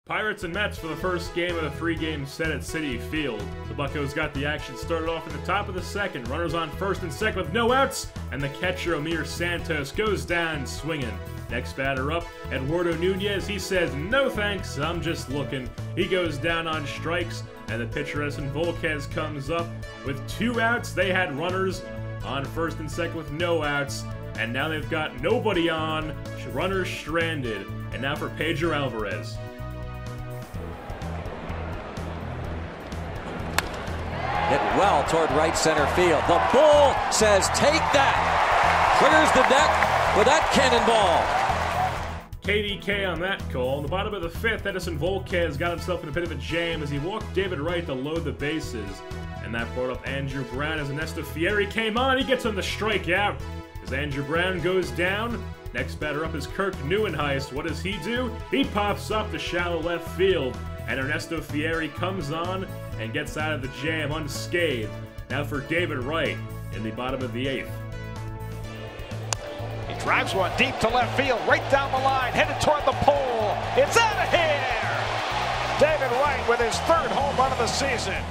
Pirates and Mets for the first game of the 3-game set at Citi Field. The Buccos got the action started off at the top of the second. Runners on first and second with no outs, and the catcher Omir Santos goes down swinging. Next batter up, Eduardo Nunez. He says, "No thanks, I'm just looking." He goes down on strikes, and the pitcher Edison Volquez comes up with 2 outs. They had runners on first and second with no outs, and now they've got nobody on, runners stranded. And now for Pedro Alvarez. Hit well toward right center field. The bull says, "Take that." Clears the deck with that cannonball. KDK on that call. In the bottom of the 5th, Edison Volquez got himself in a bit of a jam as he walked David Wright to load the bases. And that brought up Andrew Brown as Ernesto Fieri came on. He gets him the strikeout. As Andrew Brown goes down, next batter up is Kirk Neuenheist. What does he do? He pops up to shallow left field. And Ernesto Fieri comes on and gets out of the jam unscathed. Now for David Wright in the bottom of the 8th. He drives one deep to left field, right down the line, headed toward the pole. It's out of here! David Wright with his 3rd home run of the season.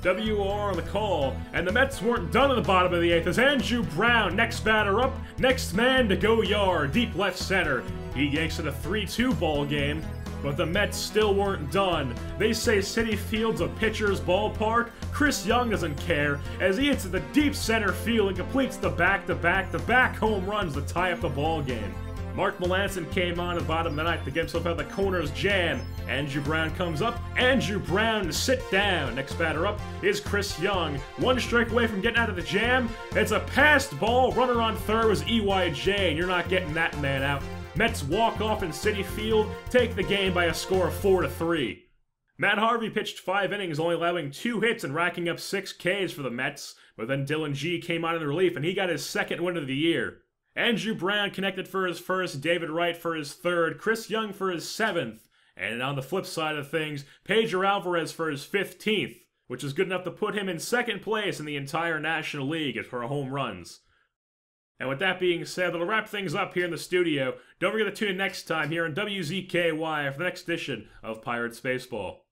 WR on the call, and the Mets weren't done in the bottom of the 8th as Andrew Brown, next batter up, next man to go yard, deep left center. He yanks it a 3-2 ball game. But the Mets still weren't done. They say Citi Field's a pitcher's ballpark. Chris Young doesn't care as he hits at the deep center field and completes the back-to-back home runs to tie up the ball game. Mark Melancon came on at the bottom of the 9th to get himself out of the corner's jam. Andrew Brown comes up. Andrew Brown to sit down. Next batter up is Chris Young. 1 strike away from getting out of the jam. It's a passed ball. Runner on third was EYJ, and you're not getting that man out. Mets walk off in Citi Field, take the game by a score of 4-3. Matt Harvey pitched 5 innings, only allowing 2 hits and racking up 6 Ks for the Mets, but then Dylan G came on in relief and he got his 2nd win of the year. Andrew Brown connected for his 1st, David Wright for his 3rd, Chris Young for his 7th, and on the flip side of things, Pedro Alvarez for his 15th, which is good enough to put him in 2nd place in the entire National League for home runs. And with that being said, that'll wrap things up here in the studio. Don't forget to tune in next time here on WZKY for the next edition of Pirates Baseball.